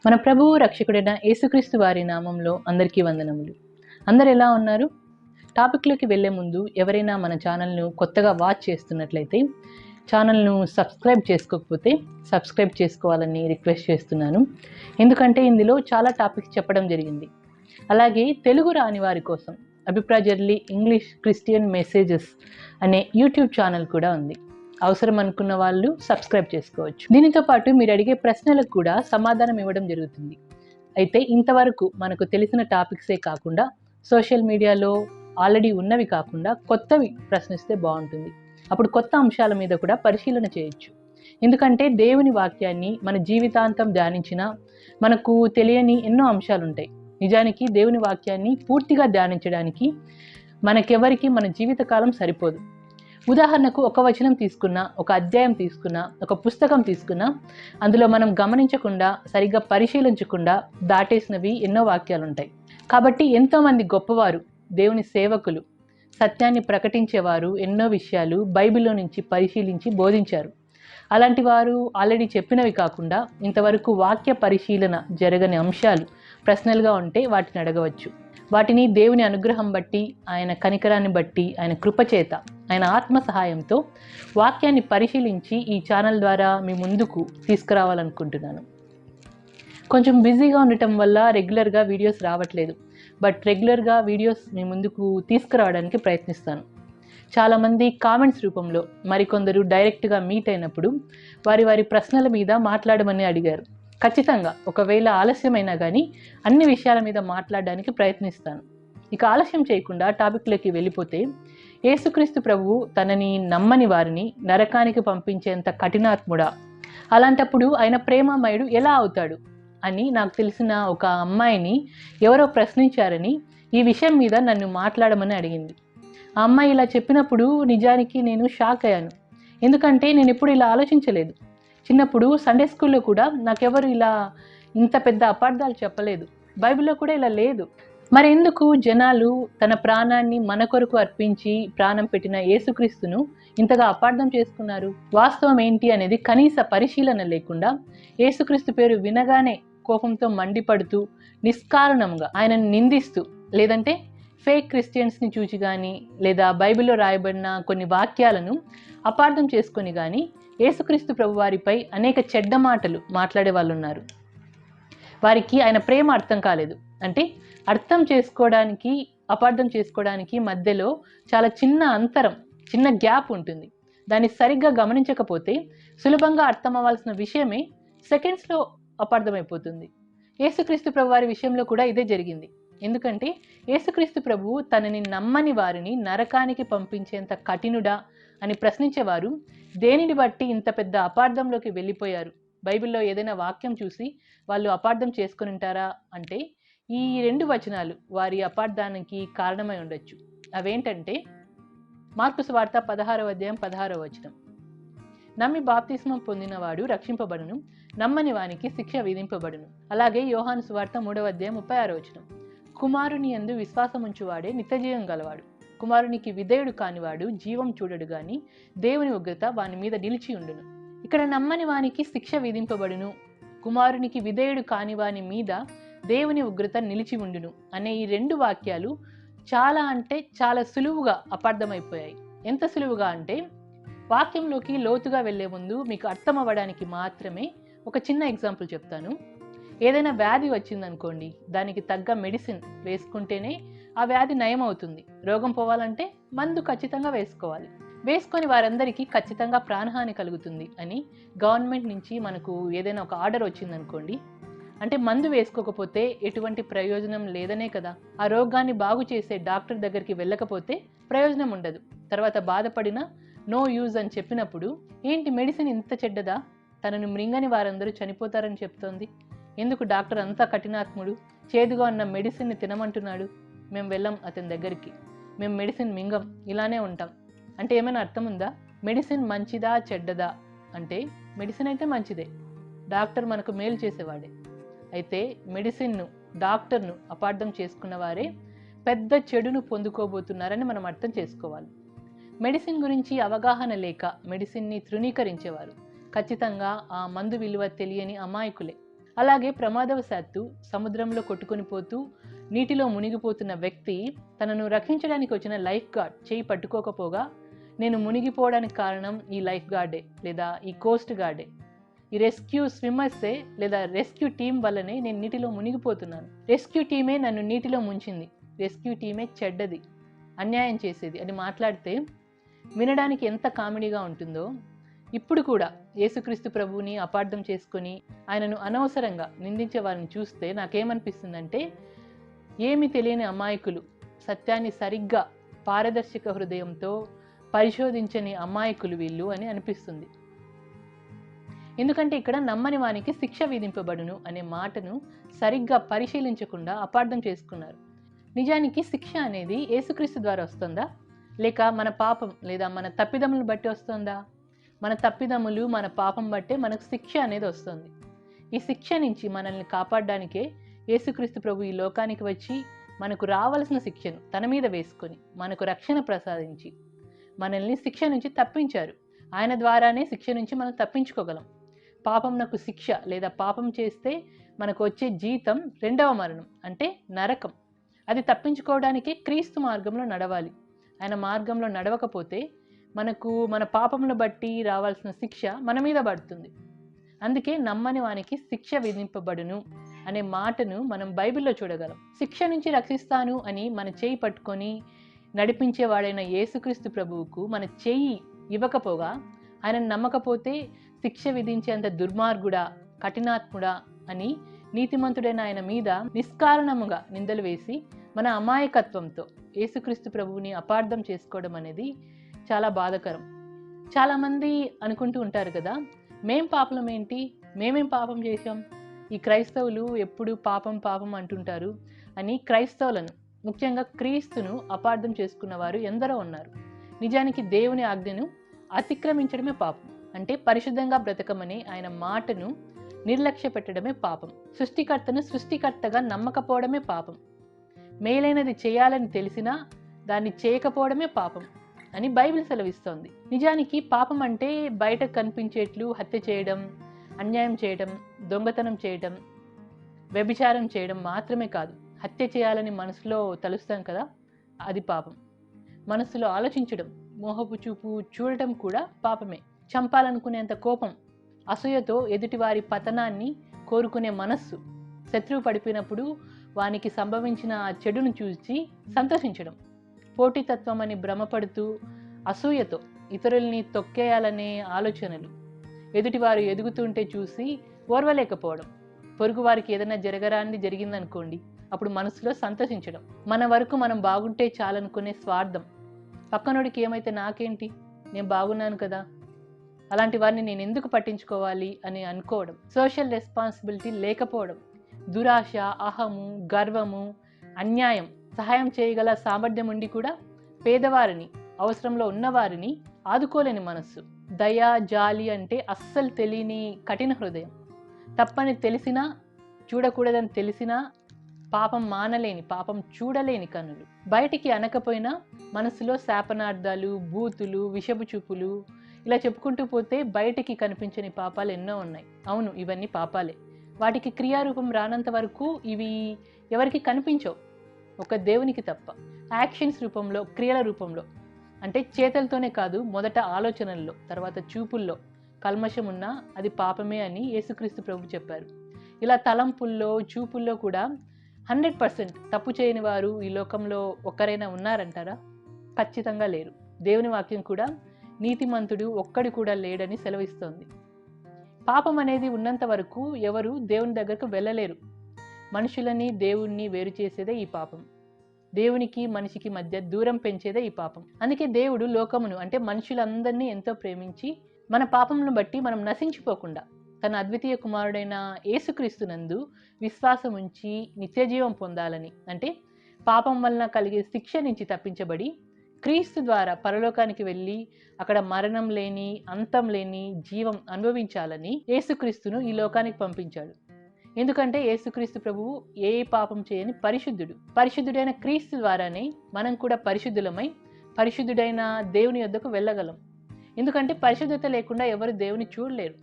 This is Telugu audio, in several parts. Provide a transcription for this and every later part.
మన ప్రభువు రక్షకుడైన యేసుక్రీస్తు వారి నామంలో అందరికీ వందనములు. అందరు ఎలా ఉన్నారు? టాపిక్లోకి వెళ్ళే ముందు ఎవరైనా మన ఛానల్ను కొత్తగా వాచ్ చేస్తున్నట్లయితే ఛానల్ను సబ్స్క్రైబ్ చేసుకోకపోతే సబ్స్క్రైబ్ చేసుకోవాలని రిక్వెస్ట్ చేస్తున్నాను. ఎందుకంటే ఇందులో చాలా టాపిక్స్ చెప్పడం జరిగింది. అలాగే తెలుగు రాని వారి కోసం అభిప్రాయర్లీ ఇంగ్లీష్ క్రిస్టియన్ మెసేజెస్ అనే యూట్యూబ్ ఛానల్ కూడా ఉంది. అవసరం అనుకున్న వాళ్ళు సబ్స్క్రైబ్ చేసుకోవచ్చు. దీనితో పాటు మీరు అడిగే ప్రశ్నలకు కూడా సమాధానం ఇవ్వడం జరుగుతుంది. అయితే ఇంతవరకు మనకు తెలిసిన టాపిక్సే కాకుండా సోషల్ మీడియాలో ఆల్రెడీ ఉన్నవి కాకుండా కొత్తవి ప్రశ్నిస్తే బాగుంటుంది. అప్పుడు కొత్త అంశాల మీద కూడా పరిశీలన చేయొచ్చు. ఎందుకంటే దేవుని వాక్యాన్ని మన జీవితాంతం ధ్యానించినా మనకు తెలియని ఎన్నో అంశాలు ఉంటాయి. నిజానికి దేవుని వాక్యాన్ని పూర్తిగా ధ్యానించడానికి మనకెవరికి మన జీవితకాలం సరిపోదు. ఉదాహరణకు ఒక వచనం తీసుకున్నా, ఒక అధ్యాయం తీసుకున్నా, ఒక పుస్తకం తీసుకున్నా, అందులో మనం గమనించకుండా సరిగ్గా పరిశీలించకుండా దాటేసినవి ఎన్నో వాక్యాలు ఉంటాయి. కాబట్టి ఎంతోమంది గొప్పవారు, దేవుని సేవకులు, సత్యాన్ని ప్రకటించేవారు ఎన్నో విషయాలు బైబిల్లో నుంచి పరిశీలించి బోధించారు. అలాంటి వారు ఆల్రెడీ చెప్పినవి కాకుండా ఇంతవరకు వాక్య పరిశీలన జరగని అంశాలు ప్రశ్నలుగా ఉంటే వాటిని అడగవచ్చు. వాటిని దేవుని అనుగ్రహం బట్టి, ఆయన కనికరాన్ని బట్టి, ఆయన కృపచేత, ఆయన ఆత్మ సహాయంతో వాక్యాన్ని పరిశీలించి ఈ ఛానల్ ద్వారా మీ ముందుకు తీసుకురావాలనుకుంటున్నాను. కొంచెం బిజీగా ఉండటం వల్ల రెగ్యులర్గా వీడియోస్ రావట్లేదు. బట్ రెగ్యులర్గా వీడియోస్ మీ ముందుకు తీసుకురావడానికి ప్రయత్నిస్తాను. చాలామంది కామెంట్స్ రూపంలో, మరికొందరు డైరెక్ట్గా మీట్ అయినప్పుడు వారి ప్రశ్నల మీద మాట్లాడమని అడిగారు. ఖచ్చితంగా ఒకవేళ ఆలస్యమైనా కానీ అన్ని విషయాల మీద మాట్లాడడానికి ప్రయత్నిస్తాను. ఇక ఆలస్యం చేయకుండా టాపిక్లోకి వెళ్ళిపోతే, యేసుక్రీస్తు ప్రభువు తనని నమ్మని వారిని నరకానికి పంపించేంత కఠినాత్ముడా, అలాంటప్పుడు ఆయన ప్రేమమయుడు ఎలా అవుతాడు అని నాకు తెలిసిన ఒక అమ్మాయిని ఎవరో ప్రశ్నించారని ఈ విషయం మీద నన్ను మాట్లాడమని అడిగింది. ఆ అమ్మాయి ఇలా చెప్పినప్పుడు నిజానికి నేను షాక్ అయ్యాను. ఎందుకంటే నేను ఎప్పుడు ఇలా ఆలోచించలేదు. చిన్నప్పుడు సండే స్కూల్లో కూడా నాకెవరు ఇలా ఇంత పెద్ద అపార్థాలు చెప్పలేదు. బైబిల్లో కూడా ఇలా లేదు. మరి ఎందుకు జనాలు తన ప్రాణాన్ని మన కొరకు అర్పించి ప్రాణం పెట్టిన యేసుక్రీస్తును ఇంతగా అపార్థం చేసుకున్నారు? వాస్తవం ఏంటి అనేది కనీస పరిశీలన లేకుండా యేసుక్రీస్తు పేరు వినగానే కోపంతో మండిపడుతూ నిష్కారణంగా ఆయనను నిందిస్తూ, లేదంటే ఫేక్ క్రిస్టియన్స్ని చూచి కానీ, లేదా బైబిల్లో రాయబడిన కొన్ని వాక్యాలను అపార్థం చేసుకొని కానీ యేసుక్రీస్తు ప్రభు వారిపై అనేక చెడ్డ మాటలు మాట్లాడే వాళ్ళు ఉన్నారు. వారికి ఆయన ప్రేమ అర్థం కాలేదు. అంటే అర్థం చేసుకోవడానికి, అపార్థం చేసుకోవడానికి మధ్యలో చాలా చిన్న అంతరం, చిన్న గ్యాప్ ఉంటుంది. దాన్ని సరిగ్గా గమనించకపోతే సులభంగా అర్థం అవ్వాల్సిన విషయమే సెకండ్స్లో అపార్థమైపోతుంది. యేసుక్రీస్తు ప్రభు వారి విషయంలో కూడా ఇదే జరిగింది. ఎందుకంటే యేసుక్రీస్తు ప్రభువు తనని నమ్మని వారిని నరకానికి పంపించేంత కఠినుడా అని ప్రశ్నించేవారు దేనిని బట్టి ఇంత పెద్ద అపార్థంలోకి వెళ్ళిపోయారు? బైబిల్లో ఏదైనా వాక్యం చూసి వాళ్ళు అపార్థం చేసుకుని ఉంటారా అంటే ఈ 2 వచనాలు వారి అపార్థానికి కారణమై ఉండొచ్చు. అవేంటంటే మార్కు సువార్త 16వ అధ్యాయం 16వ వచనం, నమ్మి బాప్తిస్మం పొందినవాడు రక్షింపబడును, నమ్మని వానికి శిక్ష విధింపబడును. అలాగే యోహాను సువార్త 3వ అధ్యాయం 36వ వచనం, కుమారుని యందు విశ్వాసముంచువాడే నిత్యజీవం గలవాడు, కుమారునికి విధేయుడు కానివాడు జీవం చూడడు గాని దేవుని ఉగ్రత వాని మీద నిలిచి ఉండును. ఇక్కడ నమ్మని వానికి శిక్ష విధింపబడును, కుమారునికి విధేయుడు కాని వాని మీద దేవుని ఉగ్రత నిలిచి ఉండును అనే ఈ 2 వాక్యాలు చాలా అంటే చాలా సులువుగా అపార్థమైపోయాయి. ఎంత సులువుగా అంటే వాక్యంలోకి లోతుగా వెళ్లే ముందు మీకు అర్థం అవ్వడానికి మాత్రమే ఒక చిన్న ఎగ్జాంపుల్ చెప్తాను. ఏదైనా వ్యాధి వచ్చిందనుకోండి, దానికి తగ్గ మెడిసిన్ వేసుకుంటేనే ఆ వ్యాధి నయం అవుతుంది. రోగం పోవాలంటే మందు ఖచ్చితంగా వేసుకోవాలి. వేసుకొని వారందరికీ ఖచ్చితంగా ప్రాణహాని కలుగుతుంది అని గవర్నమెంట్ నుంచి మనకు ఏదైనా ఒక ఆర్డర్ వచ్చిందనుకోండి, అంటే మందు వేసుకోకపోతే ఎటువంటి ప్రయోజనం లేదనే కదా. ఆ రోగాన్ని బాగు చేసే డాక్టర్ దగ్గరికి వెళ్ళకపోతే ప్రయోజనం ఉండదు. తర్వాత బాధపడినా నో యూజ్ అని చెప్పినప్పుడు, ఏంటి మెడిసిన్ ఇంత చెడ్డదా, తనను మృంగని వారందరూ చనిపోతారని చెప్తోంది, ఎందుకు డాక్టర్ అంతా కఠినాత్ముడు, చేదుగా ఉన్న మెడిసిన్ని తినమంటున్నాడు, మేము వెళ్ళాం అతని దగ్గరికి, మేము మెడిసిన్ మింగం, ఇలానే ఉంటాం అంటే ఏమైనా అర్థం ఉందా? మెడిసిన్ మంచిదా చెడ్డదా అంటే మెడిసిన్ అయితే మంచిదే, డాక్టర్ మనకు మేలు చేసేవాడే. అయితే మెడిసిన్ను, డాక్టర్ను అపార్థం చేసుకున్న వారే పెద్ద చెడును పొందుకోబోతున్నారని మనం అర్థం చేసుకోవాలి. మెడిసిన్ గురించి అవగాహన లేక మెడిసిన్ని తృణీకరించేవారు ఖచ్చితంగా ఆ మందు విలువ తెలియని అమాయకులే. అలాగే ప్రమాదవశాత్తు సముద్రంలో కొట్టుకొని పోతూ నీటిలో మునిగిపోతున్న వ్యక్తి తనను రక్షించడానికి వచ్చిన లైఫ్ గార్డ్ చేయి పట్టుకోకపోగా, నేను మునిగిపోవడానికి కారణం ఈ లైఫ్ గార్డే లేదా ఈ కోస్ట్ గార్డే, ఈ రెస్క్యూ స్విమ్మర్సే లేదా రెస్క్యూ టీం వల్లనే నేను నీటిలో మునిగిపోతున్నాను, రెస్క్యూ టీమే నన్ను నీటిలో ముంచింది, రెస్క్యూ టీమే చెడ్డది, అన్యాయం చేసేది అని మాట్లాడితే వినడానికి ఎంత కామెడీగా ఉంటుందో. ఇప్పుడు కూడా యేసుక్రీస్తు ప్రభువుని అపార్థం చేసుకొని ఆయనను అనవసరంగా నిందించే వారిని చూస్తే నాకేమనిపిస్తుందంటే, ఏమి తెలియని అమాయకులు, సత్యాన్ని సరిగ్గా పారదర్శక హృదయంతో పరిశోధించని అమాయకులు వీళ్ళు అని అనిపిస్తుంది. ఎందుకంటే ఇక్కడ నమ్మని వానికి శిక్ష విధింపబడును అనే మాటను సరిగ్గా పరిశీలించకుండా అపార్థం చేసుకున్నారు. నిజానికి శిక్ష అనేది యేసుక్రీస్తు ద్వారా వస్తుందా, లేక మన పాపం లేదా మన తప్పిదములను బట్టి వస్తుందా? మన తప్పిదములు, మన పాపం బట్టే మనకు శిక్ష అనేది వస్తుంది. ఈ శిక్ష నుంచి మనల్ని కాపాడడానికే యేసుక్రీస్తు ప్రభు ఈ లోకానికి వచ్చి మనకు రావలసిన శిక్షను తన మీద వేసుకొని మనకు రక్షణ ప్రసాదించి మనల్ని శిక్ష నుంచి తప్పించారు. ఆయన ద్వారానే శిక్ష నుంచి మనం తప్పించుకోగలం. పాపంనకు శిక్ష లేదా పాపం చేస్తే మనకు వచ్చే జీతం రెండవ మరణం అంటే నరకం. అది తప్పించుకోవడానికే క్రీస్తు మార్గంలో నడవాలి. ఆయన మార్గంలో నడవకపోతే మనకు మన పాపమును బట్టి రావాల్సిన శిక్ష మన మీద పడుతుంది. అందుకే నమ్మని వానికి శిక్ష విధింపబడును అనే మాటను మనం బైబిల్లో చూడగలం. శిక్ష నుంచి రక్షిస్తాను అని మన చేయి పట్టుకొని నడిపించేవాడైన యేసుక్రీస్తు ప్రభువుకు మన చేయి ఇవ్వకపోగా, ఆయన నమ్మకపోతే శిక్ష విధించేంత దుర్మార్గుడా, కఠినాత్ముడా అని నీతిమంతుడైన ఆయన మీద నిష్కారణముగా నిందలు వేసి మన అమాయకత్వంతో యేసుక్రీస్తు ప్రభువుని అపార్థం చేసుకోవడం అనేది చాలా బాధాకరం. చాలామంది అనుకుంటూ ఉంటారు కదా, మేం పాపలం ఏంటి, మేమేం పాపం చేశాం, ఈ క్రైస్తవులు ఎప్పుడు పాపం పాపం అంటుంటారు అని క్రైస్తవులను, ముఖ్యంగా క్రీస్తును అపార్థం చేసుకున్న వారు ఎందరో ఉన్నారు. నిజానికి దేవుని ఆజ్ఞను అతిక్రమించడమే పాపం. అంటే పరిశుద్ధంగా బ్రతకమని ఆయన మాటను నిర్లక్ష్య పెట్టడమే పాపం. సృష్టికర్తను సృష్టికర్తగా నమ్మకపోవడమే పాపం. మేలైనది చేయాలని తెలిసినా దాన్ని చేయకపోవడమే పాపం అని బైబిల్ సెలవిస్తోంది. నిజానికి పాపం అంటే బయట కనిపించేట్లు హత్య చేయడం, అన్యాయం చేయడం, దొంగతనం చేయడం, వ్యభిచారం చేయడం మాత్రమే కాదు. హత్య చేయాలని మనసులో తలుస్తాం కదా, అది పాపం. మనసులో ఆలోచించడం, మోహపు చూపు చూడటం కూడా పాపమే. చంపాలనుకునేంత కోపం, అసూయతో ఎదుటివారి పతనాన్ని కోరుకునే మనస్సు, శత్రువు పడిపోయినప్పుడు వానికి సంభవించిన ఆ చెడును చూసి సంతోషించడం, పోటీతత్వం అని భ్రమపడుతూ అసూయతో ఇతరుల్ని తొక్కేయాలనే ఆలోచనలు, ఎదుటివారు ఎదుగుతుంటే చూసి ఓర్వలేకపోవడం, పొరుగువారికి ఏదైనా జరగరాని జరిగిందనుకోండి అప్పుడు మనసులో సంతోషించడం, మన వరకు మనం బాగుంటే చాలనుకునే స్వార్థం, పక్కనోడికి ఏమైతే నాకేంటి, నేను బాగున్నాను కదా, అలాంటి వారిని నేను ఎందుకు పట్టించుకోవాలి అని అనుకోవడం, సోషల్ రెస్పాన్సిబిలిటీ లేకపోవడం, దురాశ, అహము, గర్వము, అన్యాయం, సహాయం చేయగల సామర్థ్యం ఉండి కూడా పేదవారిని, అవసరంలో ఉన్నవారిని ఆదుకోలేని మనస్సు, దయ, జాలి అంటే అస్సలు తెలియని కఠిన హృదయం, తప్పని తెలిసినా చూడకూడదని తెలిసినా పాపం మానలేని, పాపం చూడలేని కన్నులు, బయటికి అనకపోయినా మనసులో శాపనార్థాలు, బూతులు, విషపు చూపులు, ఇలా చెప్పుకుంటూ పోతే బయటికి కనిపించని పాపాలు ఎన్నో ఉన్నాయి. అవును, ఇవన్నీ పాపాలే. వాటికి క్రియారూపం రానంత వరకు ఇవి ఎవరికి కనిపించవు, ఒక దేవునికి తప్ప. యాక్షన్స్ రూపంలో, క్రియల రూపంలో, అంటే చేతలతోనే కాదు, మొదట ఆలోచనల్లో, తర్వాత చూపుల్లో కల్మషం ఉన్నా అది పాపమే అని యేసుక్రీస్తు ప్రభు చెప్పారు. ఇలా తలంపుల్లో, చూపుల్లో కూడా 100% తప్పు చేయని వారు ఈ లోకంలో ఒక్కరైనా ఉన్నారంటారా? ఖచ్చితంగా లేరు. దేవుని వాక్యం కూడా నీతిమంతుడు ఒక్కడు కూడా లేడని సెలవిస్తోంది. పాపం అనేది ఉన్నంత వరకు ఎవరు దేవుని దగ్గరకు వెళ్ళలేరు. మనుషులని దేవుణ్ణి వేరు చేసేదే ఈ పాపం. దేవునికి మనిషికి మధ్య దూరం పెంచేదే ఈ పాపం. అందుకే దేవుడు లోకమును అంటే మనుషులందరినీ ఎంతో ప్రేమించి మన పాపమును బట్టి మనం నశించిపోకుండా తన అద్వితీయ కుమారుడైన యేసుక్రీస్తునందు విశ్వాసం ఉంచి నిత్యజీవం పొందాలని, అంటే పాపం వలన కలిగే శిక్ష నుంచి తప్పించబడి క్రీస్తు ద్వారా పరలోకానికి వెళ్ళి అక్కడ మరణం లేని, అంతం లేని జీవం అనుభవించాలని యేసుక్రీస్తును ఈ లోకానికి పంపించాడు. ఎందుకంటే యేసుక్రీస్తు ప్రభువు ఏ పాపం చేయని పరిశుద్ధుడు. పరిశుద్ధుడైన క్రీస్తు ద్వారానే మనం కూడా పరిశుద్ధులమై పరిశుద్ధుడైన దేవుని యొద్దకు వెళ్ళగలం. ఎందుకంటే పరిశుద్ధత లేకుండా ఎవరు దేవుని చూడలేరు.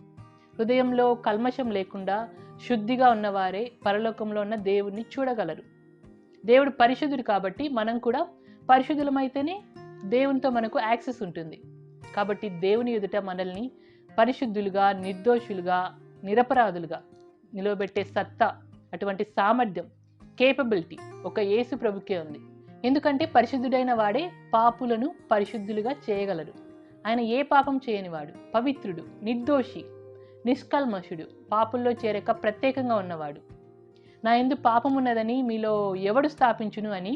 హృదయంలో కల్మషం లేకుండా శుద్ధిగా ఉన్నవారే పరలోకంలో ఉన్న దేవుడిని చూడగలరు. దేవుడు పరిశుద్ధుడు కాబట్టి మనం కూడా పరిశుద్ధులమైతేనే దేవునితో మనకు యాక్సెస్ ఉంటుంది. కాబట్టి దేవుని ఎదుట మనల్ని పరిశుద్ధులుగా, నిర్దోషులుగా, నిరపరాధులుగా నిలవబెట్టే సత్తా, అటువంటి సామర్థ్యం, కేపబిలిటీ ఒక యేసు ప్రభుకే ఉంది. ఎందుకంటే పరిశుద్ధుడైన వాడే పాపులను పరిశుద్ధులుగా చేయగలరు. ఆయన ఏ పాపం చేయనివాడు, పవిత్రుడు, నిర్దోషి, నిష్కల్మషుడు, పాపుల్లో చేరక ప్రత్యేకంగా ఉన్నవాడు. నా యందు పాపం ఉన్నదని మీలో ఎవడు స్థాపించును అని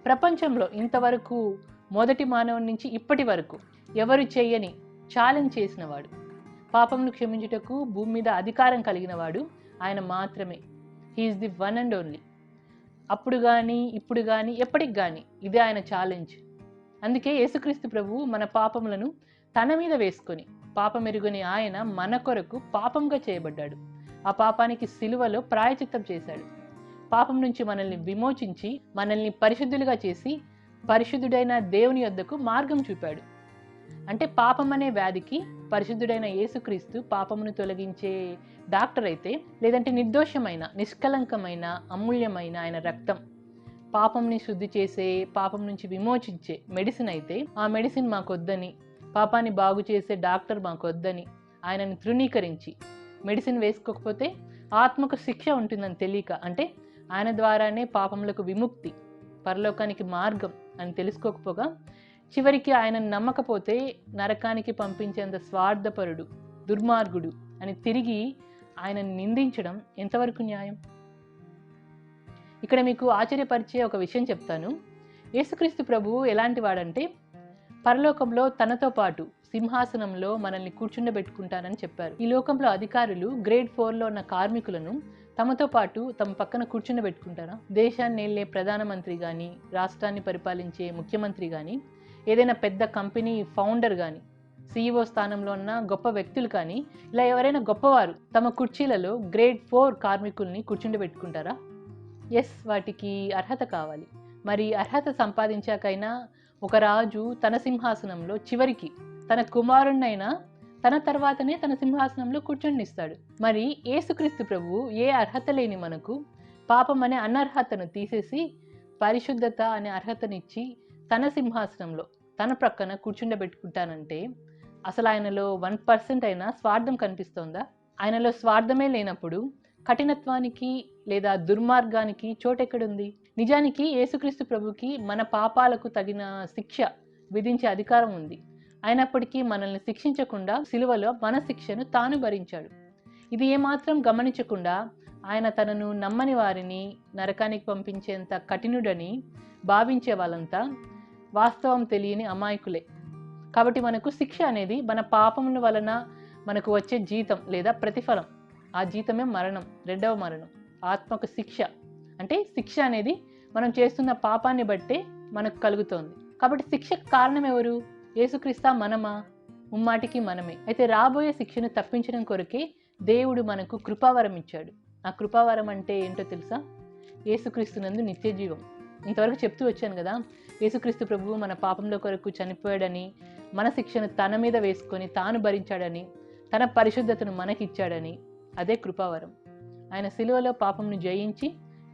ప్రపంచంలో ఇంతవరకు మొదటి మానవుని నుంచి ఇప్పటి వరకు ఎవరు చేయని ఛాలెంజ్ చేసినవాడు, పాపంను క్షమించుటకు భూమి మీద అధికారం కలిగినవాడు ఆయన మాత్రమే. He is the one and only. అప్పుడు కానీ ఇప్పుడు కానీ ఎప్పటికి కానీ ఇదే ఆయన ఛాలెంజ్. అందుకే యేసుక్రీస్తు ప్రభువు మన పాపములను తన మీద వేసుకొని, పాపమెరుగని ఆయన మన కొరకు పాపంగా చేయబడ్డాడు. ఆ పాపానికి సిలువలో ప్రాయచిత్తం చేశాడు. పాపం నుంచి మనల్ని విమోచించి మనల్ని పరిశుద్ధులుగా చేసి పరిశుద్ధుడైన దేవుని యొద్దకు మార్గం చూపాడు. అంటే పాపం అనే వ్యాధికి పరిశుద్ధుడైన యేసుక్రీస్తు పాపమును తొలగించే డాక్టర్ అయితే, లేదంటే నిర్దోషమైన, నిష్కలంకమైన, అమూల్యమైన ఆయన రక్తం పాపంని శుద్ధి చేసే, పాపం నుంచి విమోచించే మెడిసిన్ అయితే, ఆ మెడిసిన్ మాకొద్దని, పాపాన్ని బాగు చేసే డాక్టర్ మాకొద్దని ఆయనని తృణీకరించి మెడిసిన్ వేసుకోకపోతే ఆత్మకు శిక్ష ఉంటుందని తెలియక, అంటే ఆయన ద్వారానే పాపములకు విముక్తి, పరలోకానికి మార్గం అని తెలుసుకోకపోగా చివరికి ఆయనను నమ్మకపోతే నరకానికి పంపించేంత స్వార్థపరుడు, దుర్మార్గుడు అని తిరిగి ఆయనను నిందించడం ఎంతవరకు న్యాయం? ఇక్కడ మీకు ఆశ్చర్యపరిచే ఒక విషయం చెప్తాను. యేసుక్రీస్తు ప్రభువు ఎలాంటి వాడంటే, పరలోకంలో తనతో పాటు సింహాసనంలో మనల్ని కూర్చుండబెట్టుకుంటానని చెప్పారు. ఈ లోకంలో అధికారులు గ్రేడ్ 4లో ఉన్న కార్మికులను తమతో పాటు తమ పక్కన కూర్చుండబెట్టుకుంటారా? దేశాన్ని ఏళ్లే ప్రధానమంత్రి కానీ, రాష్ట్రాన్ని పరిపాలించే ముఖ్యమంత్రి కానీ, ఏదైనా పెద్ద కంపెనీ ఫౌండర్ కానీ, CEO స్థానంలో ఉన్న గొప్ప వ్యక్తులు కానీ, ఇలా ఎవరైనా గొప్పవారు తమ కుర్చీలలో గ్రేడ్ 4 కార్మికుల్ని కూర్చుండబెట్టుకుంటారా? ఎస్, వాటికి అర్హత కావాలి. మరి అర్హత సంపాదించాకైనా ఒక రాజు తన సింహాసనంలో చివరికి తన కుమారుణ్ణైనా తన తర్వాతనే తన సింహాసనంలో కూర్చొనిస్తాడు. మరి యేసుక్రీస్తు ప్రభువు ఏ అర్హత లేని మనకు పాపం అనే అనర్హతను తీసేసి పరిశుద్ధత అనే అర్హతనిచ్చి తన సింహాసనంలో తన ప్రక్కన కూర్చుండబెట్టుకుంటానంటే అసలు ఆయనలో 1% అయినా స్వార్థం కనిపిస్తోందా? ఆయనలో స్వార్థమే లేనప్పుడు కఠినత్వానికి లేదా దుర్మార్గానికి చోటెక్కడుంది? నిజానికి యేసుక్రీస్తు ప్రభుకి మన పాపాలకు తగిన శిక్ష విధించే అధికారం ఉంది. అయినప్పటికీ మనల్ని శిక్షించకుండా సిలువలో మన శిక్షను తాను భరించాడు. ఇది ఏమాత్రం గమనించకుండా ఆయన తనను నమ్మని వారిని నరకానికి పంపించేంత కఠినుడని భావించే వాళ్ళంతా వాస్తవం తెలియని అమాయకులే. కాబట్టి మనకు శిక్ష అనేది మన పాపముల వలన మనకు వచ్చే జీతం లేదా ప్రతిఫలం. ఆ జీతమే మరణం, రెండవ మరణం, ఆత్మకు శిక్ష. అంటే శిక్ష అనేది మనం చేస్తున్న పాపాన్ని బట్టే మనకు కలుగుతోంది. కాబట్టి శిక్షకు కారణం ఎవరు? యేసుక్రీస్తా, మనమా? ముమ్మాటికి మనమే. అయితే రాబోయే శిక్షను తప్పించడం కొరకే దేవుడు మనకు కృపావరం ఇచ్చాడు. ఆ కృపావరం అంటే ఏంటో తెలుసా? యేసుక్రీస్తునందు నిత్య జీవం. ఇంతవరకు చెప్తూ వచ్చాను కదా, యేసుక్రీస్తు ప్రభువు మన పాపంలో కొరకు చనిపోయాడని, మన శిక్షను తన మీద వేసుకొని తాను భరించాడని, తన పరిశుద్ధతను మనకిచ్చాడని. అదే కృపావరం. ఆయన సిలువలో పాపంను జయించి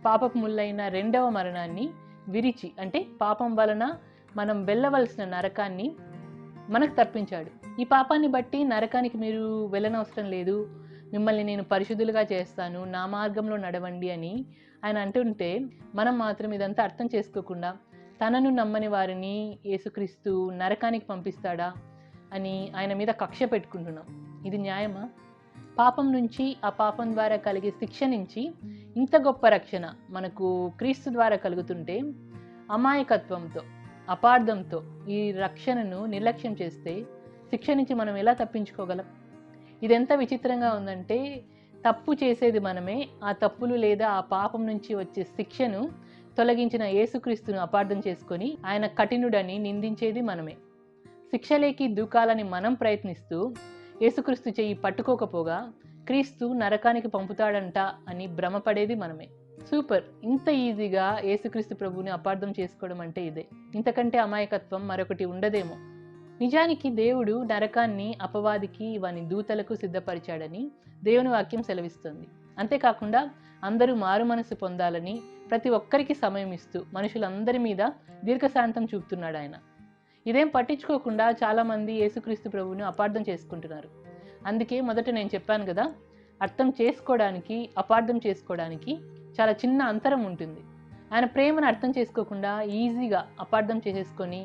పాపపు ముల్లైన రెండవ మరణాన్ని విరిచి, అంటే పాపం వలన మనం వెళ్ళవలసిన నరకాన్ని మనకు తప్పించాడు. ఈ పాపాన్ని బట్టి నరకానికి మీరు వెళ్ళనవసరం లేదు, మిమ్మల్ని నేను పరిశుద్ధులుగా చేస్తాను, నా మార్గంలో నడవండి అని ఆయన అంటుంటే మనం మాత్రం ఇదంతా అర్థం చేసుకోకుండా తనను నమ్మని వారిని యేసుక్రీస్తు నరకానికి పంపిస్తాడా అని ఆయన మీద కక్ష పెట్టుకుంటున్నాం. ఇది న్యాయమా? పాపం నుంచి, ఆ పాపం ద్వారా కలిగే శిక్ష నుంచి ఇంత గొప్ప రక్షణ మనకు క్రీస్తు ద్వారా కలుగుతుంటే అమాయకత్వంతో, అపార్థంతో ఈ రక్షణను నిర్లక్ష్యం చేస్తే శిక్ష నుంచి మనం ఎలా తప్పించుకోగలం? ఇదెంత విచిత్రంగా ఉందంటే, తప్పు చేసేది మనమే, ఆ తప్పులు లేదా ఆ పాపం నుంచి వచ్చే శిక్షను తొలగించిన యేసుక్రీస్తును అపార్థం చేసుకొని ఆయన కఠినుడని నిందించేది మనమే. శిక్షలేకి దూకాలని మనం ప్రయత్నిస్తూ యేసుక్రీస్తు చెయ్యి పట్టుకోకపోగా క్రీస్తు నరకానికి పంపుతాడంట అని భ్రమపడేది మనమే. సూపర్! ఇంత ఈజీగా యేసుక్రీస్తు ప్రభువుని అపార్థం చేసుకోవడం అంటే ఇదే. ఇంతకంటే అమాయకత్వం మరొకటి ఉండదేమో. నిజానికి దేవుడు నరకాన్ని అపవాదికి, వాని దూతలకు సిద్ధపరిచాడని దేవుని వాక్యం సెలవిస్తుంది. అంతేకాకుండా అందరూ మారు మనసు పొందాలని ప్రతి ఒక్కరికి సమయం ఇస్తూ మనుషులందరి మీద దీర్ఘశాంతం చూపుతున్నాడు ఆయన. ఇదేం పట్టించుకోకుండా చాలామంది యేసుక్రీస్తు ప్రభువును అపార్థం చేసుకుంటున్నారు. అందుకే మొదట నేను చెప్పాను కదా, అర్థం చేసుకోవడానికి అపార్థం చేసుకోవడానికి చాలా చిన్న అంతరం ఉంటుంది. ఆయన ప్రేమను అర్థం చేసుకోకుండా ఈజీగా అపార్థం చేసేసుకొని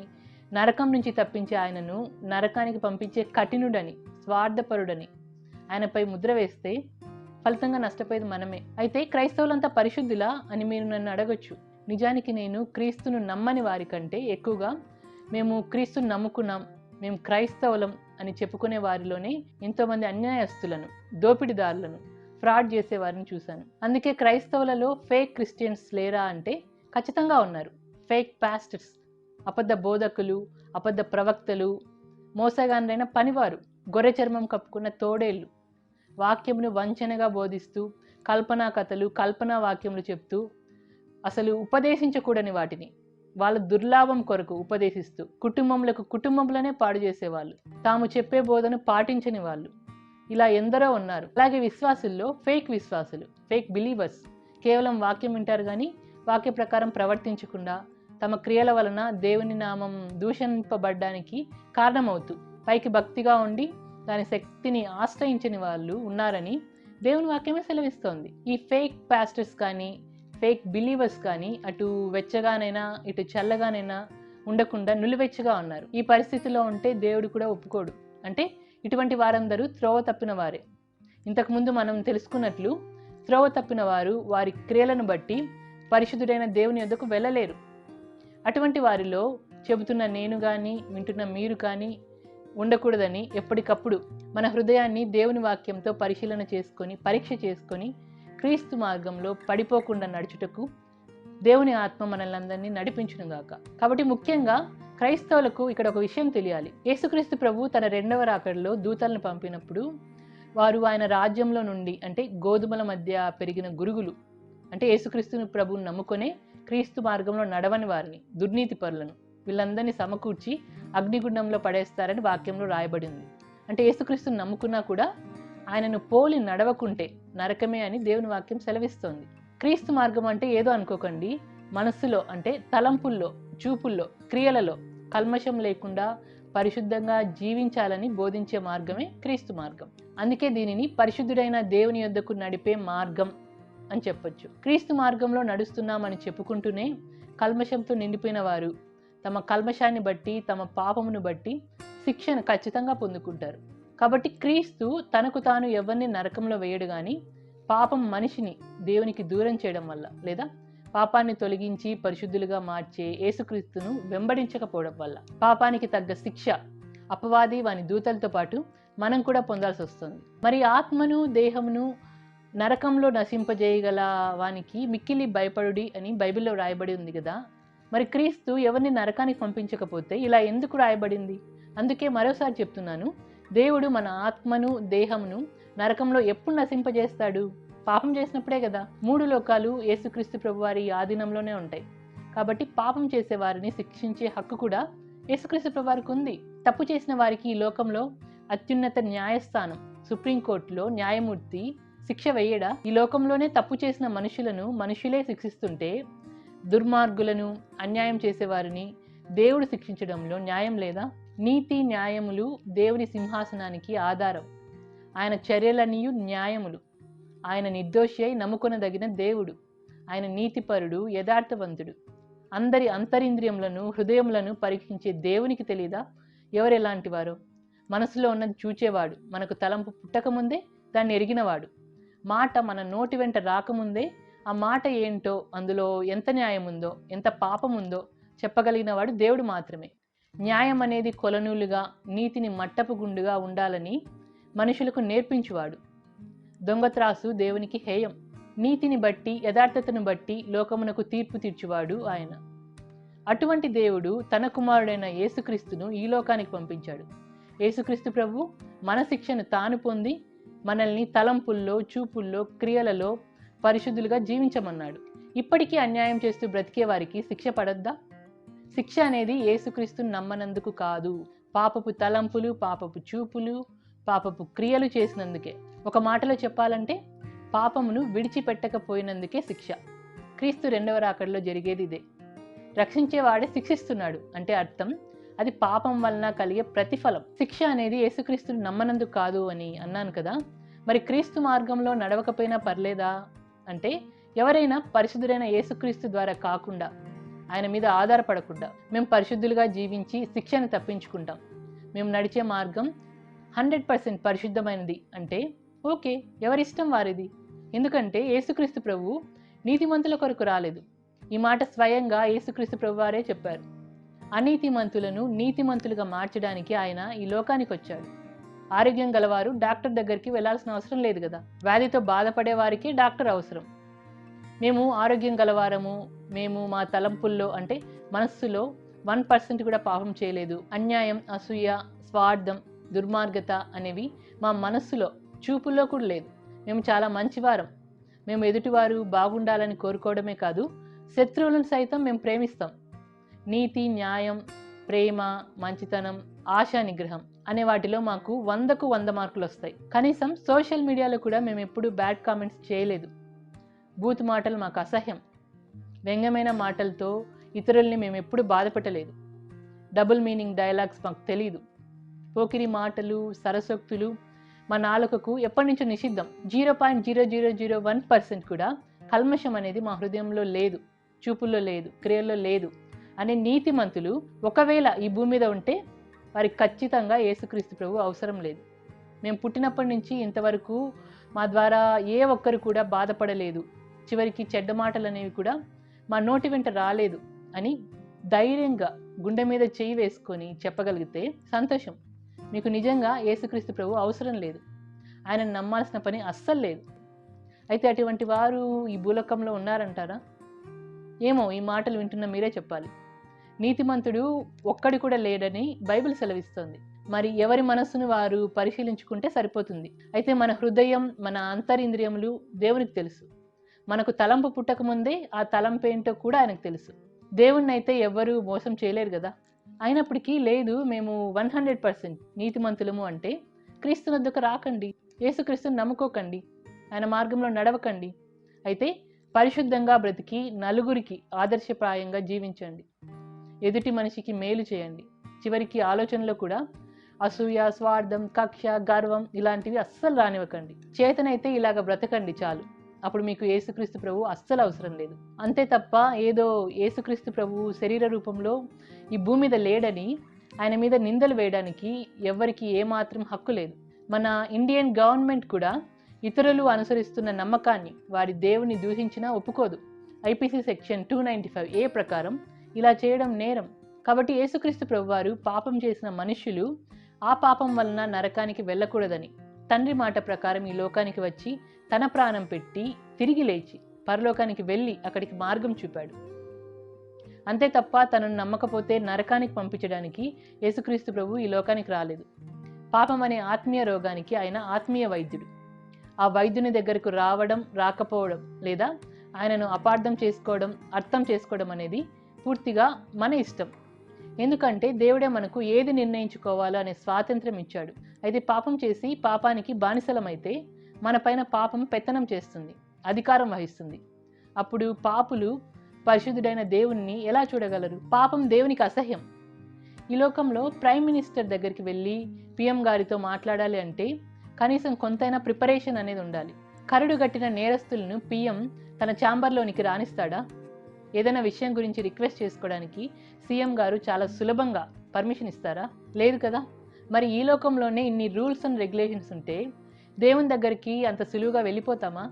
నరకం నుంచి తప్పించే ఆయనను నరకానికి పంపించే కఠినుడని, స్వార్థపరుడని ఆయనపై ముద్ర వేస్తే ఫలితంగా నష్టపోయేది మనమే. అయితే క్రైస్తవులంతా పరిశుద్ధులా అని మీరు నన్ను అడగొచ్చు. నిజానికి నేను క్రీస్తును నమ్మని వారి కంటే ఎక్కువగా మేము క్రీస్తును నమ్ముకున్నాం, మేము క్రైస్తవులం అని చెప్పుకునే వారిలోనే ఎంతోమంది అన్యాయస్తులను, దోపిడీదారులను, ఫ్రాడ్ చేసేవారిని చూశాను. అందుకే క్రైస్తవులలో ఫేక్ క్రిస్టియన్స్ లేరా అంటే ఖచ్చితంగా ఉన్నారు. ఫేక్ పాస్టర్స్, అబద్ధ బోధకులు, అబద్ధ ప్రవక్తలు, మోసగానులైన పనివారు, గొర్రె చర్మం కప్పుకున్న తోడేళ్ళు, వాక్యమును వంచనగా బోధిస్తూ కల్పనా కథలు, కల్పనా వాక్యములు చెప్తూ అసలు ఉపదేశించకూడని వాటిని వాళ్ళ దుర్లాభం కొరకు ఉపదేశిస్తూ కుటుంబంలోనే పాడు చేసేవాళ్ళు, తాము చెప్పే బోధను పాటించని వాళ్ళు, ఇలా ఎందరో ఉన్నారు. అలాగే విశ్వాసుల్లో ఫేక్ విశ్వాసులు, ఫేక్ బిలీవర్స్, కేవలం వాక్యం వింటారు కానీ వాక్య ప్రకారం ప్రవర్తించకుండా తమ క్రియల వలన దేవుని నామం దూషింపబడ్డానికి కారణమవుతూ పైకి భక్తిగా ఉండి దాని శక్తిని ఆశ్రయించని వాళ్ళు ఉన్నారని దేవుని వాక్యమే సెలవిస్తోంది. ఈ ఫేక్ పాస్టర్స్ కానీ ఫేక్ బిలీవర్స్ కానీ అటు వెచ్చగానైనా ఇటు చల్లగానైనా ఉండకుండా నులివెచ్చగా ఉన్నారు. ఈ పరిస్థితిలో ఉంటే దేవుడు కూడా ఒప్పుకోడు. అంటే ఇటువంటి వారందరూ త్రోవ తప్పిన వారే. ఇంతకుముందు మనం తెలుసుకున్నట్లు త్రోవ తప్పిన వారు వారి క్రియలను బట్టి పరిశుద్ధుడైన దేవుని యొద్దకు వెళ్ళలేరు. అటువంటి వారిలో చెబుతున్న నేను కానీ వింటున్న మీరు కానీ ఉండకూడదని ఎప్పటికప్పుడు మన హృదయాన్ని దేవుని వాక్యంతో పరిశీలన చేసుకొని, పరీక్ష చేసుకొని క్రీస్తు మార్గంలో పడిపోకుండా నడుచుటకు దేవుని ఆత్మ మనల్ని అందరినీ నడిపించునుగాక. కాబట్టి ముఖ్యంగా క్రైస్తవులకు ఇక్కడ ఒక విషయం తెలియాలి. యేసుక్రీస్తు ప్రభు తన 2వ రాకడలో దూతలను పంపినప్పుడు వారు ఆయన రాజ్యంలో నుండి, అంటే గోధుమల మధ్య పెరిగిన గురుగులు, అంటే యేసుక్రీస్తు ప్రభువుని నమ్ముకొనే క్రీస్తు మార్గంలో నడవని వారిని, దుర్నీతి పరులను, వీళ్ళందరినీ సమకూర్చి అగ్నిగుండంలో పడేస్తారని వాక్యంలో రాయబడింది. అంటే యేసుక్రీస్తుని నమ్ముకున్నా కూడా ఆయనను పోలి నడవకుంటే నరకమే అని దేవుని వాక్యం సెలవిస్తోంది. క్రీస్తు మార్గం అంటే ఏదో అనుకోకండి, మనస్సులో అంటే తలంపుల్లో, చూపుల్లో, క్రియలలో కల్మషం లేకుండా పరిశుద్ధంగా జీవించాలని బోధించే మార్గమే క్రీస్తు మార్గం. అందుకే దీనిని పరిశుద్ధుడైన దేవుని యొద్దకు నడిపే మార్గం అని చెప్పొచ్చు. క్రీస్తు మార్గంలో నడుస్తున్నామని చెప్పుకుంటూనే కల్మషంతో నిండిపోయిన వారు తమ కల్మషాన్ని బట్టి, తమ పాపమును బట్టి శిక్షను ఖచ్చితంగా పొందుకుంటారు. కాబట్టి క్రీస్తు తనకు తాను ఎవరిని నరకంలో వేయడు కానీ పాపం మనిషిని దేవునికి దూరం చేయడం వల్ల, లేదా పాపాన్ని తొలగించి పరిశుద్ధులుగా మార్చే యేసుక్రీస్తును వెంబడించకపోవడం వల్ల పాపానికి తగ్గ శిక్ష అపవాది వాని దూతలతో పాటు మనం కూడా పొందాల్సి వస్తుంది. మరి ఆత్మను దేహమును నరకంలో నశింపజేయగల వానికి మిక్కిలి భయపడుడి అని బైబిల్లో రాయబడి ఉంది కదా. మరి క్రీస్తు ఎవరిని నరకానికి పంపించకపోతే ఇలా ఎందుకు రాయబడింది? అందుకే మరోసారి చెప్తున్నాను, దేవుడు మన ఆత్మను దేహమును నరకంలో ఎప్పుడు నశింపజేస్తాడు? పాపం చేసినప్పుడే కదా. 3 లోకాలు యేసుక్రీస్తు ప్రభు వారి ఆధీనంలోనే ఉంటాయి. కాబట్టి పాపం చేసే వారిని శిక్షించే హక్కు కూడా యేసుక్రీస్తు ప్రభు వారికి ఉంది. తప్పు చేసిన వారికి ఈ లోకంలో అత్యున్నత న్యాయస్థానం సుప్రీంకోర్టులో న్యాయమూర్తి శిక్ష వేయడా? ఈ లోకంలోనే తప్పు చేసిన మనుషులే శిక్షిస్తుంటే దుర్మార్గులను, అన్యాయం చేసేవారిని దేవుడు శిక్షించడంలో న్యాయం లేదా? నీతి న్యాయములు దేవుని సింహాసనానికి ఆధారం. ఆయన చర్యలన్నీ న్యాయములు. ఆయన నిర్దోషి అయి నమ్ముకొనదగిన దేవుడు. ఆయన నీతిపరుడు, యథార్థవంతుడు. అందరి అంతరింద్రియములను, హృదయములను పరీక్షించే దేవునికి తెలీదా ఎవరెలాంటి వారో? మనసులో ఉన్నది చూచేవాడు, మనకు తలంపు పుట్టకముందే దాన్ని ఎరిగినవాడు, మాట మన నోటి వెంట రాకముందే ఆ మాట ఏంటో, అందులో ఎంత న్యాయం ఉందో, ఎంత పాపం ఉందో చెప్పగలిగిన వాడు దేవుడు మాత్రమే. న్యాయం అనేది కొలనూలుగా, నీతిని మట్టపు గుండుగా ఉండాలని మనుషులకు నేర్పించువాడు. దొంగత్రాసు దేవునికి హేయం. నీతిని బట్టి, యథార్థతను బట్టి లోకమునకు తీర్పు తీర్చువాడు ఆయన. అటువంటి దేవుడు తన కుమారుడైన యేసుక్రీస్తును ఈ లోకానికి పంపించాడు. యేసుక్రీస్తు ప్రభు మన శిక్షను తాను పొంది మనల్ని తలంపుల్లో, చూపుల్లో, క్రియలలో పరిశుద్ధులుగా జీవించమన్నాడు. ఇప్పటికీ అన్యాయం చేస్తూ బ్రతికే వారికి శిక్ష పడద్దా? శిక్ష అనేది యేసుక్రీస్తును నమ్మనందుకు కాదు, పాపపు తలంపులు, పాపపు చూపులు, పాపపు క్రియలు చేసినందుకే. ఒక మాటలో చెప్పాలంటే పాపమును విడిచిపెట్టకపోయినందుకే శిక్ష. క్రీస్తు రెండవ రాకడలో జరిగేది ఇదే. రక్షించేవాడే శిక్షిస్తున్నాడు అంటే అర్థం అది పాపం వలన కలిగే ప్రతిఫలం. శిక్ష అనేది యేసుక్రీస్తుని నమ్మనందుకు కాదు అని అన్నాను కదా. మరి క్రీస్తు మార్గంలో నడవకపోయినా పర్లేదా అంటే, ఎవరైనా పరిశుద్ధుడైన యేసుక్రీస్తు ద్వారా కాకుండా, ఆయన మీద ఆధారపడకుండా మేము పరిశుద్ధులుగా జీవించి శిక్షను తప్పించుకుంటాం. మేము నడిచే మార్గం 100% పరిశుద్ధమైనది అంటే ఓకే, ఎవరిష్టం వారిది. ఎందుకంటే యేసుక్రీస్తు ప్రభువు నీతిమంతుల కొరకు రాలేదు. ఈ మాట స్వయంగా యేసుక్రీస్తు ప్రభు వారే చెప్పారు. అనీతిమంతులను నీతిమంతులుగా మార్చడానికి ఆయన ఈ లోకానికి వచ్చాడు. ఆరోగ్యం గలవారు డాక్టర్ దగ్గరికి వెళ్లాల్సిన అవసరం లేదు కదా. వ్యాధితో బాధపడే వారికి డాక్టర్ అవసరం. మేము ఆరోగ్యం గలవారము, మేము మా తలంపుల్లో అంటే మనస్సులో 1% కూడా పాపం చేయలేదు. అన్యాయం, అసూయ, స్వార్థం, దుర్మార్గత అనేవి మా మనస్సులో, చూపుల్లో కూడా లేదు. మేము చాలా మంచివారం. మేము ఎదుటివారు బాగుండాలని కోరుకోవడమే కాదు, శత్రువులను సైతం మేము ప్రేమిస్తాం. నీతి, న్యాయం, ప్రేమ, మంచితనం, ఆశా నిగ్రహం అనే వాటిలో మాకు 100కు 100 మార్కులు వస్తాయి. కనీసం సోషల్ మీడియాలో కూడా మేము ఎప్పుడూ బ్యాడ్ కామెంట్స్ చేయలేదు. బూత్ మాటలు మాకు అసహ్యం. వ్యంగ్యమైన మాటలతో ఇతరుల్ని మేము ఎప్పుడు బాధపెట్టలేదు. డబుల్ మీనింగ్ డైలాగ్స్ మాకు తెలీదు. పోకిరి మాటలు, సరసోక్తులు మా నాలుకకు ఎప్పటి నుంచో నిషిద్ధం. 0.0001% కూడా కల్మషం అనేది మా హృదయంలో లేదు, చూపుల్లో లేదు, క్రియల్లో లేదు అనే నీతిమంతులు ఒకవేళ ఈ భూమి మీద ఉంటే వారికి ఖచ్చితంగా యేసుక్రీస్తు ప్రభు అవసరం లేదు. మేము పుట్టినప్పటి నుంచి ఇంతవరకు మా ద్వారా ఏ ఒక్కరు కూడా బాధపడలేదు, చివరికి చెడ్డ మాటలు అనేవి కూడా మా నోటి వెంట రాలేదు అని ధైర్యంగా గుండె మీద చేయి వేసుకొని చెప్పగలిగితే సంతోషం. మీకు నిజంగా యేసుక్రీస్తు ప్రభు అవసరం లేదు, ఆయనను నమ్మాల్సిన పని అస్సలు లేదు. అయితే అటువంటి వారు ఈ భూలోకంలో ఉన్నారంటారా? ఏమో, ఈ మాటలు వింటున్న మీరే చెప్పాలి. నీతిమంతుడు ఒక్కడి కూడా లేడని బైబిల్ సెలవిస్తోంది. మరి ఎవరి మనస్సును వారు పరిశీలించుకుంటే సరిపోతుంది. అయితే మన హృదయం, మన అంతరింద్రియములు దేవునికి తెలుసు. మనకు తలంపు పుట్టకముందే ఆ తలంపు ఏంటో కూడా ఆయనకు తెలుసు. దేవుణ్ణి అయితే ఎవ్వరూ మోసం చేయలేరు కదా. అయినప్పటికీ లేదు, మేము 100% నీతిమంతులము అంటే క్రీస్తు వద్దకు రాకండి, యేసుక్రీస్తుని నమ్ముకోకండి, ఆయన మార్గంలో నడవకండి. అయితే పరిశుద్ధంగా బ్రతికి నలుగురికి ఆదర్శప్రాయంగా జీవించండి. ఎదుటి మనిషికి మేలు చేయండి. చివరికి ఆలోచనలో కూడా అసూయ, స్వార్థం, కక్ష, గర్వం ఇలాంటివి అస్సలు రానివ్వకండి. చేతనైతే ఇలాగ బ్రతకండి చాలు. అప్పుడు మీకు యేసుక్రీస్తు ప్రభు అస్సలు అవసరం లేదు. అంతే తప్ప ఏదో యేసుక్రీస్తు ప్రభు శరీర రూపంలో ఈ భూమి మీద లేడని ఆయన మీద నిందలు వేయడానికి ఎవరికి ఏమాత్రం హక్కు లేదు. మన ఇండియన్ గవర్నమెంట్ కూడా ఇతరులు అనుసరిస్తున్న నమ్మకాన్ని, వారి దేవుని దూషించినా ఒప్పుకోదు. ఐపీసీ సెక్షన్ 295A ప్రకారం ఇలా చేయడం నేరం. కాబట్టి యేసుక్రీస్తు ప్రభువారు పాపం చేసిన మనుష్యులు ఆ పాపం వలన నరకానికి వెళ్ళకూడదని తండ్రి మాట ప్రకారం ఈ లోకానికి వచ్చి తన ప్రాణం పెట్టి తిరిగి లేచి పరలోకానికి వెళ్ళి అక్కడికి మార్గం చూపాడు. అంతే తప్ప తనను నమ్మకపోతే నరకానికి పంపించడానికి యేసుక్రీస్తు ప్రభు ఈ లోకానికి రాలేదు. పాపం అనే ఆత్మీయ రోగానికి ఆయన ఆత్మీయ వైద్యుడు. ఆ వైద్యుని దగ్గరకు రావడం, రాకపోవడం లేదా ఆయనను అపార్థం చేసుకోవడం, అర్థం చేసుకోవడం అనేది పూర్తిగా మన ఇష్టం. ఎందుకంటే దేవుడే మనకు ఏది నిర్ణయించుకోవాలో అనే స్వాతంత్రం ఇచ్చాడు. అయితే పాపం చేసి పాపానికి బానిసలమైతే మన పైన పాపం పెత్తనం చేస్తుంది, అధికారం వహిస్తుంది. అప్పుడు పాపులు పరిశుద్ధుడైన దేవుణ్ణి ఎలా చూడగలరు? పాపం దేవునికి అసహ్యం. ఈ లోకంలో ప్రైమ్ మినిస్టర్ దగ్గరికి వెళ్ళి పిఎం గారితో మాట్లాడాలి అంటే కనీసం కొంతైనా ప్రిపరేషన్ అనేది ఉండాలి. కరడు గట్టిన నేరస్తులను పిఎం తన ఛాంబర్లోనికి రాణిస్తాడా? ఏదైనా విషయం గురించి రిక్వెస్ట్ చేసుకోవడానికి సీఎం గారు చాలా సులభంగా పర్మిషన్ ఇస్తారా? లేదు కదా. మరి ఈ లోకంలోనే ఇన్ని రూల్స్ అండ్ రెగ్యులేషన్స్ ఉంటే దేవుని దగ్గరికి అంత సులువుగా వెళ్ళిపోతామా?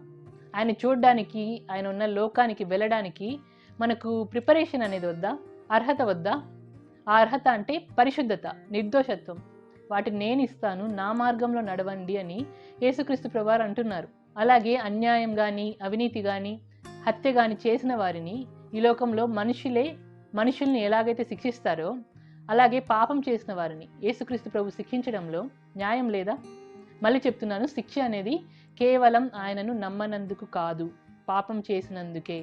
ఆయన చూడడానికి, ఆయన ఉన్న లోకానికి వెళ్ళడానికి మనకు ప్రిపరేషన్ అనేది వద్దా? అర్హత వద్దా? ఆ అర్హత అంటే పరిశుద్ధత, నిర్దోషత్వం. వాటిని నేను ఇస్తాను, నా మార్గంలో నడవండి అని యేసుక్రీస్తు ప్రభువారు అంటున్నారు. అలాగే అన్యాయం కానీ, అవినీతి కానీ, హత్య కానీ చేసిన వారిని ఈ లోకంలో మనుషుల్ని ఎలాగైతే శిక్షిస్తారో అలాగే పాపం చేసిన వారిని యేసుక్రీస్తు ప్రభు శిక్షించడంలో న్యాయం లేదా? మళ్ళీ చెప్తున్నాను, శిక్ష అనేది కేవలం ఆయనను నమ్మనందుకు కాదు, పాపం చేసినందుకే.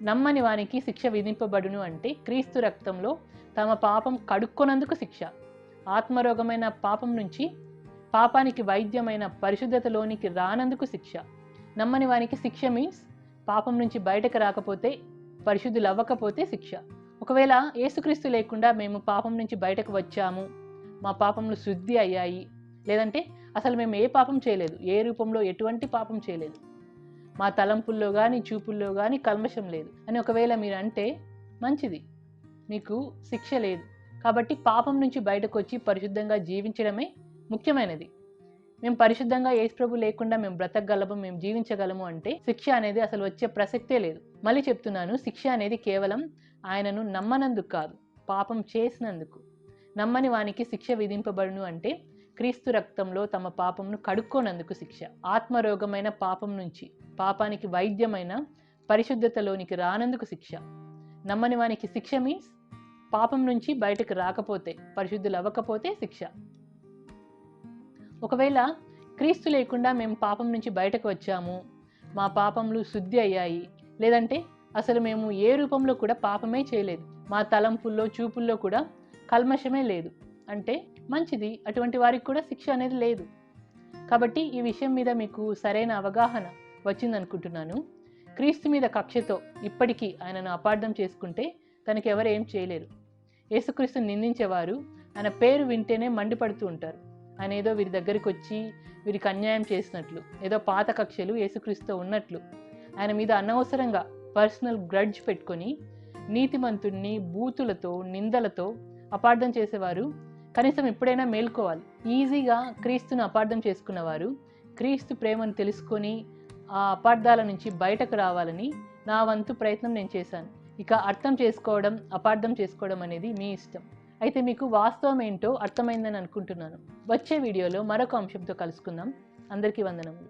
నమ్మని వానికి శిక్ష విధింపబడును అంటే క్రీస్తు రక్తంలో తమ పాపం కడుక్కొనందుకు శిక్ష. ఆత్మరోగమైన పాపం నుంచి పాపానికి వైద్యమైన పరిశుద్ధతలోనికి రానందుకు శిక్ష. నమ్మని వానికి శిక్ష మీన్స్ పాపం నుంచి బయటకు రాకపోతే, పరిశుద్ధులు అవ్వకపోతే శిక్ష. ఒకవేళ యేసుక్రీస్తు లేకుండా మేము పాపం నుంచి బయటకు వచ్చాము, మా పాపములు శుద్ధి అయ్యాయి, లేదంటే అసలు మేము ఏ పాపం చేయలేదు, ఏ రూపంలో ఎటువంటి పాపం చేయలేదు, మా తలంపుల్లో కానీ చూపుల్లో కానీ కల్మషం లేదు అని ఒకవేళ మీరు అంటే మంచిది, మీకు శిక్ష లేదు. కాబట్టి పాపం నుంచి బయటకు వచ్చి పరిశుద్ధంగా జీవించడమే ముఖ్యమైనది. మేము పరిశుద్ధంగా యేసుప్రభు లేకుండా మేము బ్రతకగలము, మేము జీవించగలము అంటే శిక్ష అనేది అసలు వచ్చే ప్రసక్తే లేదు. మళ్ళీ చెప్తున్నాను, శిక్ష అనేది కేవలం ఆయనను నమ్మనందుకు కాదు, పాపం చేసినందుకు. నమ్మని వానికి శిక్ష విధింపబడును అంటే క్రీస్తు రక్తంలో తమ పాపంను కడుక్కోనందుకు శిక్ష. ఆత్మరోగమైన పాపం నుంచి, పాపానికి వైద్యమైన పరిశుద్ధతలోనికి రానందుకు శిక్ష. నమ్మని వానికి శిక్ష మీన్స్ పాపం నుంచి బయటకు రాకపోతే, పరిశుద్ధులు అవ్వకపోతే శిక్ష. ఒకవేళ క్రీస్తు లేకుండా మేము పాపం నుంచి బయటకు వచ్చాము, మా పాపములు శుద్ధి అయ్యాయి, లేదంటే అసలు మేము ఏ రూపంలో కూడా పాపమే చేయలేదు, మా తలంపుల్లో చూపుల్లో కూడా కల్మషమే లేదు అంటే మంచిది, అటువంటి వారికి కూడా శిక్ష అనేది లేదు. కాబట్టి ఈ విషయం మీద మీకు సరైన అవగాహన వచ్చిందనుకుంటున్నాను. క్రీస్తు మీద కక్షతో ఇప్పటికీ ఆయనను అపార్థం చేసుకుంటే తనకి ఎవరు ఏం చేయలేరు. యేసుక్రీస్తుని నిందించేవారు ఆయన పేరు వింటేనే మండిపడుతూ ఉంటారు. ఆయన ఏదో వీరి దగ్గరికి వచ్చి వీరికి అన్యాయం చేసినట్లు, ఏదో పాత కక్షలు యేసుక్రీస్తుతో ఉన్నట్లు, ఆయన మీద అనవసరంగా పర్సనల్ గ్రడ్జ్ పెట్టుకొని నీతిమంతుణ్ణి బూతులతో నిందలతో అపార్థం చేసేవారు కనీసం ఎప్పుడైనా మేల్కోవాలి. ఈజీగా క్రీస్తును అపార్థం చేసుకున్నవారు క్రీస్తు ప్రేమను తెలుసుకొని ఆ అపార్థాల నుంచి బయటకు రావాలని నా వంతు ప్రయత్నం నేను చేశాను. ఇక అర్థం చేసుకోవడం, అపార్థం చేసుకోవడం అనేది మీ ఇష్టం. అయితే మీకు వాస్తవం ఏంటో అర్థమైందని అనుకుంటున్నాను. వచ్చే వీడియోలో మరొక అంశంతో కలుసుకుందాం. అందరికీ వందనములు.